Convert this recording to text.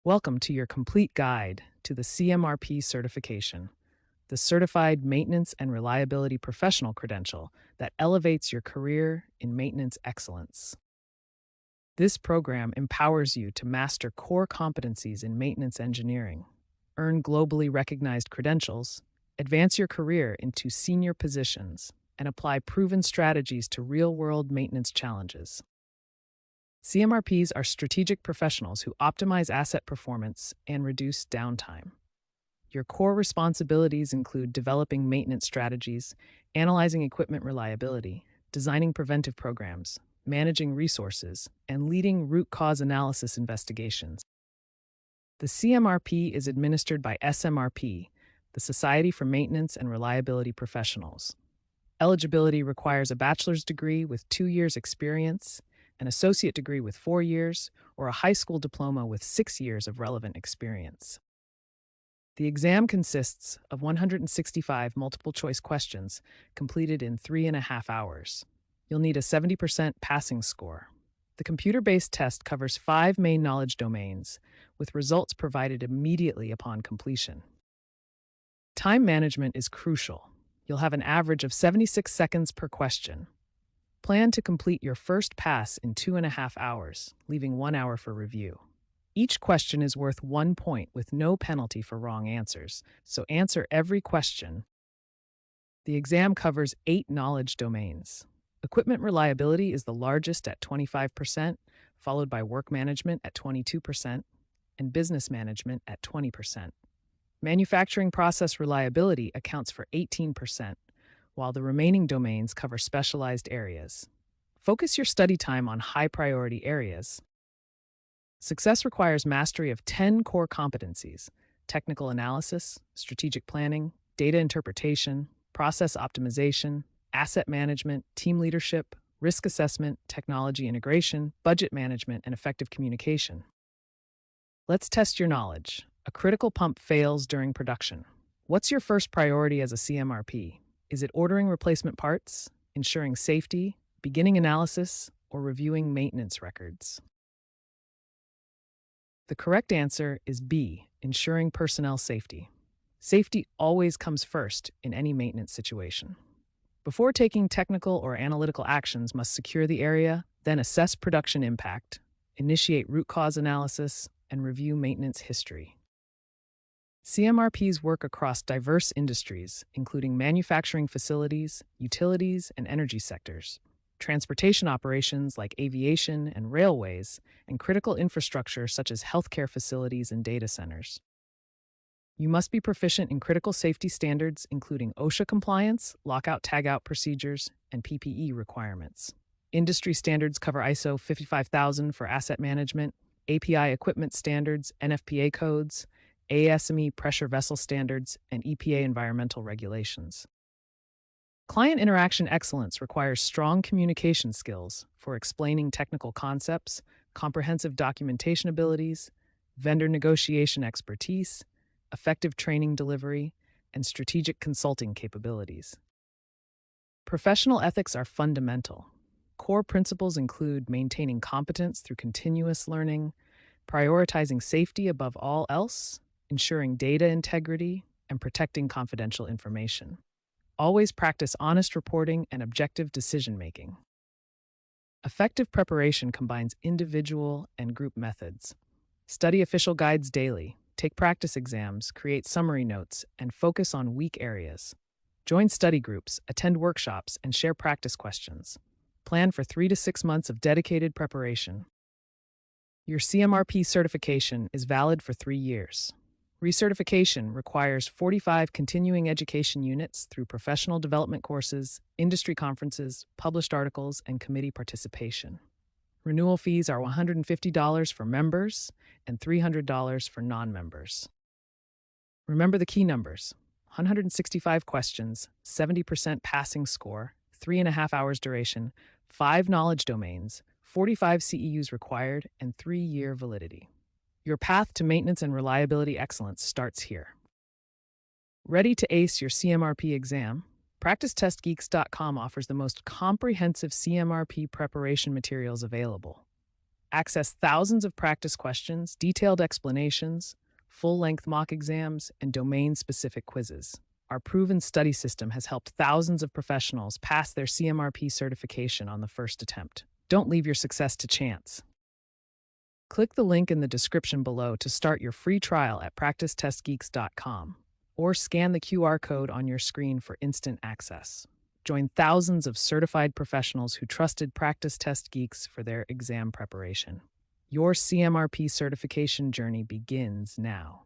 Welcome to your complete guide to the CMRP certification, the Certified Maintenance and Reliability Professional credential that elevates your career in maintenance excellence. This program empowers you to master core competencies in maintenance engineering, earn globally recognized credentials, advance your career into senior positions, and apply proven strategies to real-world maintenance challenges. CMRPs are strategic professionals who optimize asset performance and reduce downtime. Your core responsibilities include developing maintenance strategies, analyzing equipment reliability, designing preventive programs, managing resources, and leading root cause analysis investigations. The CMRP is administered by SMRP, the Society for Maintenance and Reliability Professionals. Eligibility requires a bachelor's degree with 2 years' experience, an associate degree with 4 years, or a high school diploma with 6 years of relevant experience. The exam consists of 165 multiple-choice questions completed in 3.5 hours. You'll need a 70% passing score. The computer-based test covers 5 main knowledge domains, with results provided immediately upon completion. Time management is crucial. You'll have an average of 76 seconds per question. Plan to complete your first pass in 2.5 hours, leaving 1 hour for review. Each question is worth 1 point with no penalty for wrong answers, so answer every question. The exam covers 8 knowledge domains. Equipment reliability is the largest at 25%, followed by work management at 22%, and business management at 20%. Manufacturing process reliability accounts for 18%, while the remaining domains cover specialized areas. Focus your study time on high-priority areas. Success requires mastery of 10 core competencies: technical analysis, strategic planning, data interpretation, process optimization, asset management, team leadership, risk assessment, technology integration, budget management, and effective communication. Let's test your knowledge. A critical pump fails during production. What's your first priority as a CMRP? Is it ordering replacement parts, ensuring safety, beginning analysis, or reviewing maintenance records? The correct answer is B, ensuring personnel safety. Safety always comes first in any maintenance situation. Before taking technical or analytical actions, must secure the area, then assess production impact, initiate root cause analysis, and review maintenance history. CMRPs work across diverse industries, including manufacturing facilities, utilities, and energy sectors, transportation operations like aviation and railways, and critical infrastructure such as healthcare facilities and data centers. You must be proficient in critical safety standards, including OSHA compliance, Lockout Tagout procedures, and PPE requirements. Industry standards cover ISO 55000 for asset management, API equipment standards, NFPA codes, ASME pressure vessel standards, and EPA environmental regulations. Client interaction excellence requires strong communication skills for explaining technical concepts, comprehensive documentation abilities, vendor negotiation expertise, effective training delivery, and strategic consulting capabilities. Professional ethics are fundamental. Core principles include maintaining competence through continuous learning, prioritizing safety above all else, ensuring data integrity, and protecting confidential information. Always practice honest reporting and objective decision-making. Effective preparation combines individual and group methods. Study official guides daily, take practice exams, create summary notes, and focus on weak areas. Join study groups, attend workshops, and share practice questions. Plan for 3 to 6 months of dedicated preparation. Your CMRP certification is valid for 3 years. Recertification requires 45 continuing education units through professional development courses, industry conferences, published articles, and committee participation. Renewal fees are $150 for members and $300 for non-members. Remember the key numbers: 165 questions, 70% passing score, 3.5 hours duration, 5 knowledge domains, 45 CEUs required, and 3-year validity. Your path to maintenance and reliability excellence starts here. Ready to ace your CMRP exam? PracticeTestGeeks.com offers the most comprehensive CMRP preparation materials available. Access thousands of practice questions, detailed explanations, full-length mock exams, and domain-specific quizzes. Our proven study system has helped thousands of professionals pass their CMRP certification on the first attempt. Don't leave your success to chance. Click the link in the description below to start your free trial at PracticeTestGeeks.com, or scan the QR code on your screen for instant access. Join thousands of certified professionals who trusted Practice Test Geeks for their exam preparation. Your CMRP certification journey begins now.